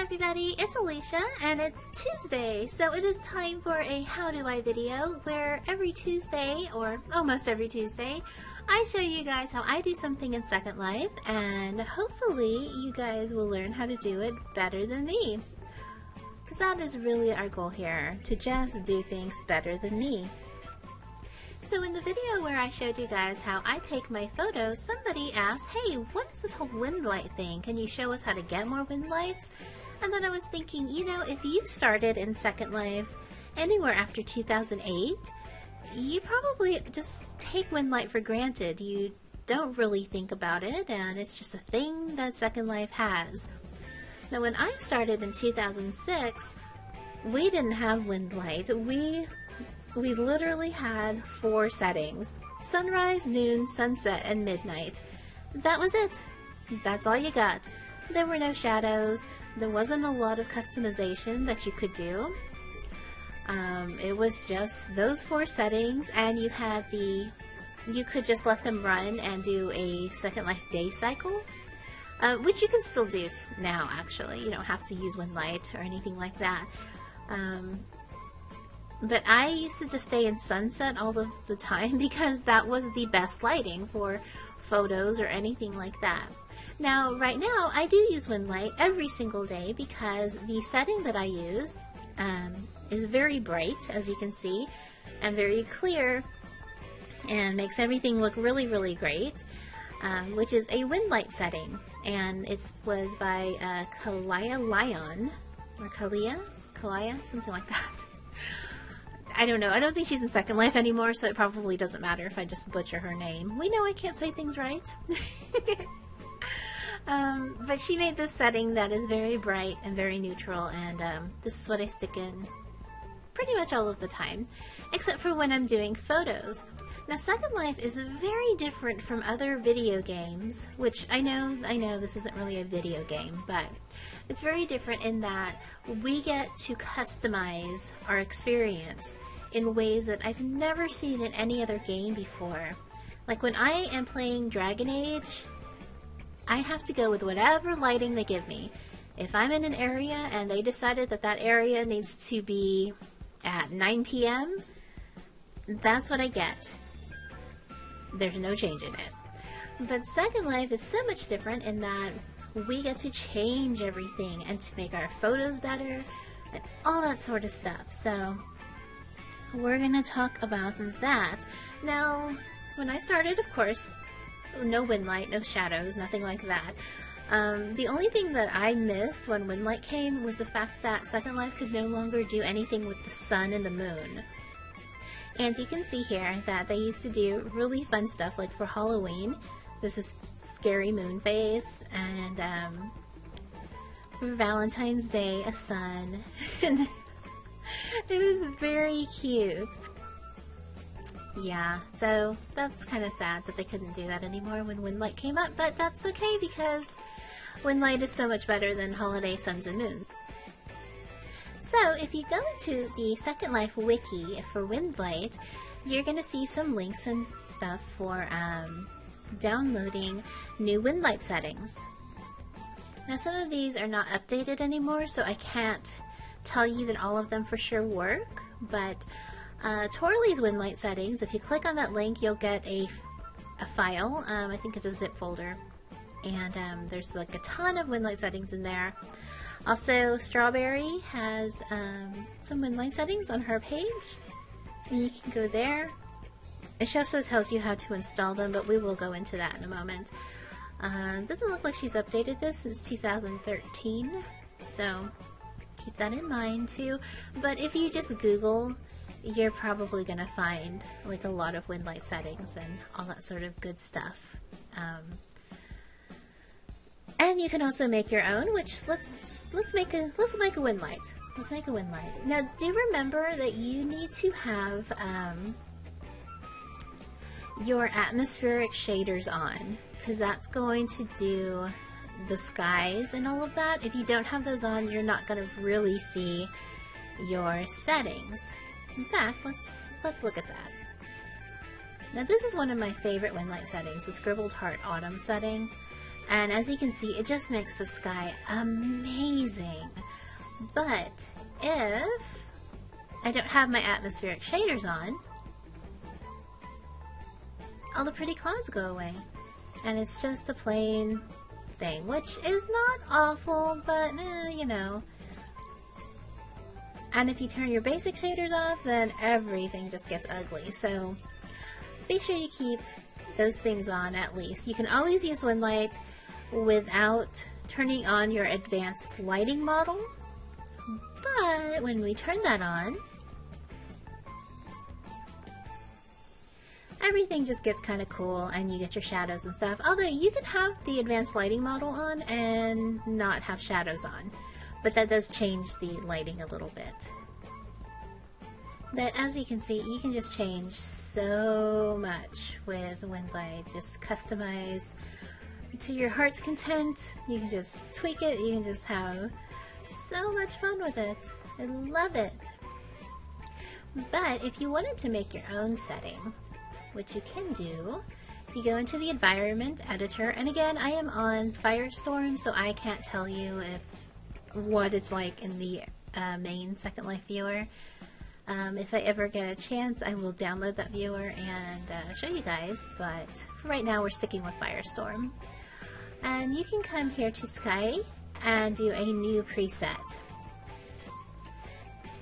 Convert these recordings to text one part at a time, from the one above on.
everybody, it's Alicia and it's Tuesday, so it is time for a How Do I video where every Tuesday, or almost every Tuesday, I show you guys how I do something in Second Life, and hopefully you guys will learn how to do it better than me. Because that is really our goal here, to just do things better than me. So in the video where I showed you guys how I take my photos, somebody asked, hey, what is this whole Windlight thing? Can you show us how to get more Windlights? And then I was thinking, you know, if you started in Second Life anywhere after 2008, you probably just take Windlight for granted. You don't really think about it, and it's just a thing that Second Life has. Now when I started in 2006, we didn't have Windlight. We literally had 4 settings: sunrise, noon, sunset, and midnight. That was it. That's all you got. There were no shadows. There wasn't a lot of customization that you could do. It was just those 4 settings, and you could just let them run and do a Second Life day cycle, which you can still do now, actually. You don't have to use Windlight or anything like that. But I used to just stay in sunset all of the time because that was the best lighting for photos or anything like that. Now, right now, I do use Windlight every single day because the setting that I use is very bright, as you can see, and very clear, and makes everything look really, really great, which is a Windlight setting. And it was by Kalia, something like that. I don't know. I don't think she's in Second Life anymore, so it probably doesn't matter if I just butcher her name. We know I can't say things right. But she made this setting that is very bright and very neutral, and this is what I stick in pretty much all of the time, except for when I'm doing photos. Now, Second Life is very different from other video games, which I know this isn't really a video game, but it's very different in that we get to customize our experience in ways that I've never seen in any other game before. Like when I am playing Dragon Age, I have to go with whatever lighting they give me. If I'm in an area and they decided that that area needs to be at 9 p.m., that's what I get. There's no change in it. But Second Life is so much different in that we get to change everything and to make our photos better and all that sort of stuff. So we're going to talk about that. Now, when I started, of course, no Windlight, no shadows, nothing like that. The only thing that I missed when Windlight came was the fact that Second Life could no longer do anything with the sun and the moon. And you can see here that they used to do really fun stuff, like for Halloween, there's this scary moon face, and for Valentine's Day, a sun. And it was very cute. Yeah, so that's kind of sad that they couldn't do that anymore when Windlight came up, but that's okay because Windlight is so much better than Holiday Suns and Moons. So if you go into the Second Life wiki for Windlight, you're going to see some links and stuff for downloading new Windlight settings. Now some of these are not updated anymore, so I can't tell you that all of them for sure work, but Torley's Windlight settings, if you click on that link, you'll get a file. I think it's a zip folder, and there's like a ton of Windlight settings in there. Also, Strawberry has some Windlight settings on her page, and you can go there. It also tells you how to install them, but we will go into that in a moment. Doesn't look like she's updated this since 2013, so keep that in mind too. But if you just Google, you're probably gonna find like a lot of Windlight settings and all that sort of good stuff. And you can also make your own, which let's make a Windlight. Let's make a Windlight. Now, do remember that you need to have your atmospheric shaders on, because that's going to do the skies and all of that. If you don't have those on, you're not going to really see your settings. In fact, let's look at that. Now this is one of my favorite Windlight settings, the Scribbled Heart Autumn setting. And as you can see, it just makes the sky amazing. amazing. But if I don't have my atmospheric shaders on, all the pretty clouds go away. And it's just a plain thing, which is not awful, but you know. And if you turn your basic shaders off, then everything just gets ugly. So be sure you keep those things on at least. You can always use Windlight without turning on your advanced lighting model. But when we turn that on, everything just gets kind of cool and you get your shadows and stuff. Although you can have the advanced lighting model on and not have shadows on. But that does change the lighting a little bit. But as you can see, you can just change so much with Windlight. Just customize to your heart's content. You can just tweak it. You can just have so much fun with it. I love it. But if you wanted to make your own setting, which you can do, you go into the environment editor. And again, I am on Firestorm, so I can't tell you what it's like in the main Second Life viewer. If I ever get a chance, I will download that viewer and show you guys, but for right now we're sticking with Firestorm. And you can come here to Sky and do a new preset.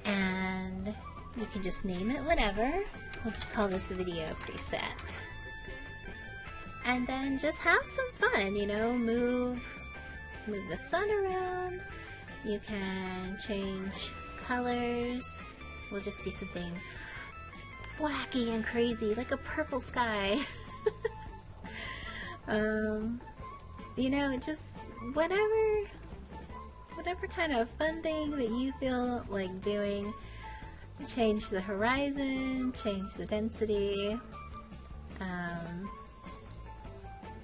And you can just name it whatever. We'll just call this video preset. And then just have some fun, you know, move the sun around. You can change colors. We'll just do something wacky and crazy, like a purple sky. You know, just whatever kind of fun thing that you feel like doing. Change the horizon, change the density,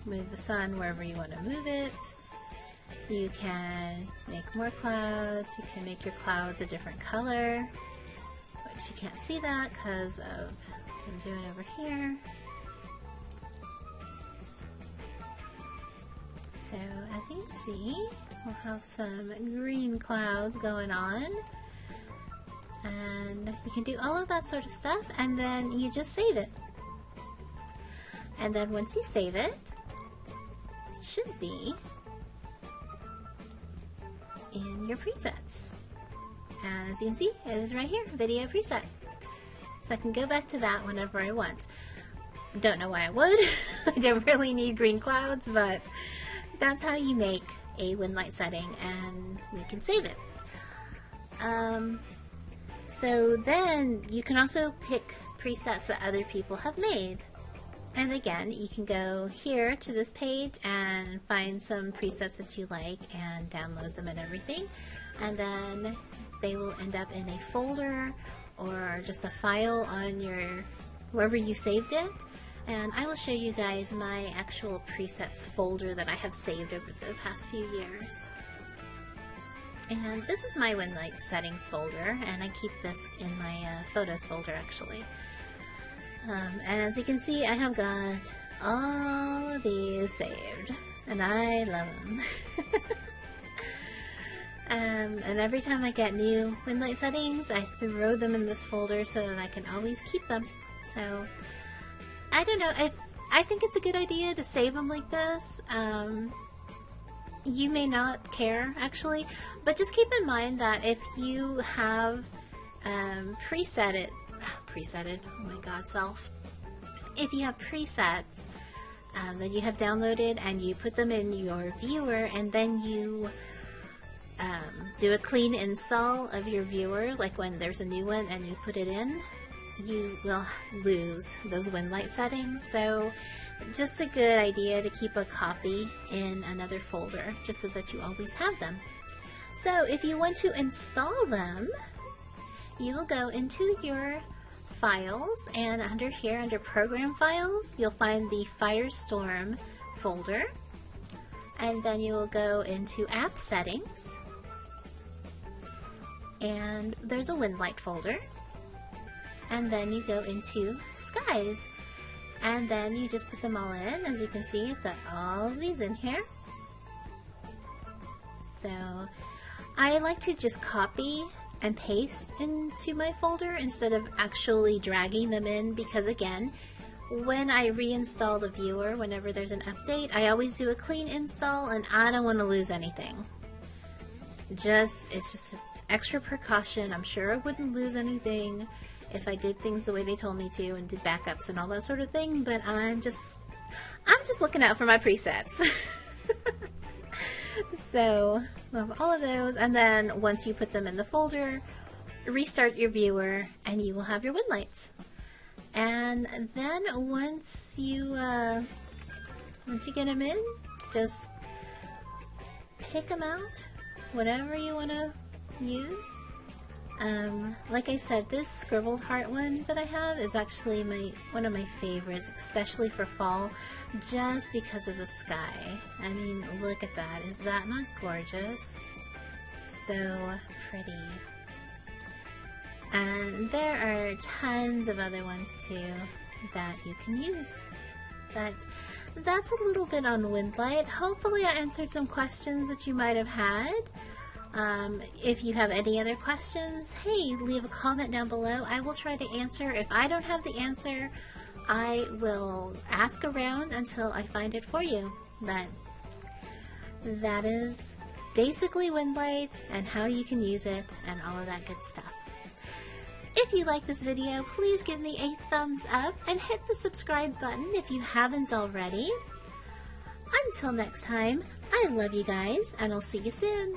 move the sun wherever you want to move it. You can make more clouds, you can make your clouds a different color, which you can't see that because of what I'm doing over here. So as you can see, we'll have some green clouds going on. And you can do all of that sort of stuff, and then you just save it. And then once you save it, it should be in your presets. And as you can see, it is right here, video preset. So I can go back to that whenever I want. Don't know why I would. I don't really need green clouds, but that's how you make a Windlight setting, and you can save it. So then you can also pick presets that other people have made. And again, you can go here to this page and find some presets that you like and download them and everything. And then they will end up in a folder or just a file on your wherever you saved it. And I will show you guys my actual presets folder that I have saved over the past few years. And this is my Windlight settings folder, and I keep this in my photos folder actually. And as you can see, I have got all of these saved, and I love them. And every time I get new Windlight settings, I throw them in this folder so that I can always keep them. So I don't know, I think it's a good idea to save them like this. You may not care actually, but just keep in mind that if you have presetted, oh my god, self. If you have presets that you have downloaded and you put them in your viewer and then you do a clean install of your viewer, like when there's a new one and you put it in, you will lose those Windlight settings. So just a good idea to keep a copy in another folder just so that you always have them. So if you want to install them, you will go into your files, and under here, under program files, you'll find the Firestorm folder, and then you will go into app settings, and there's a Windlight folder, and then you go into skies, and then you just put them all in. As you can see, I've got all of these in here. So I like to just copy and paste into my folder instead of actually dragging them in, because again, when I reinstall the viewer, whenever there's an update, I always do a clean install and I don't want to lose anything. It's just an extra precaution. I'm sure I wouldn't lose anything if I did things the way they told me to and did backups and all that sort of thing, but I'm just looking out for my presets. So, we'll have all of those, and then once you put them in the folder, restart your viewer, and you will have your Windlights. And then once you get them in, just pick them out, whatever you want to use. Like I said, this scribbled heart one that I have is actually one of my favorites, especially for fall, just because of the sky. I mean, look at that. Is that not gorgeous? So pretty. And there are tons of other ones too that you can use. But that's a little bit on Windlight. Hopefully I answered some questions that you might have had. If you have any other questions, hey, leave a comment down below. I will try to answer. If I don't have the answer, I will ask around until I find it for you. But that is basically Windlight and how you can use it and all of that good stuff. If you like this video, please give me a thumbs up and hit the subscribe button if you haven't already. Until next time, I love you guys and I'll see you soon.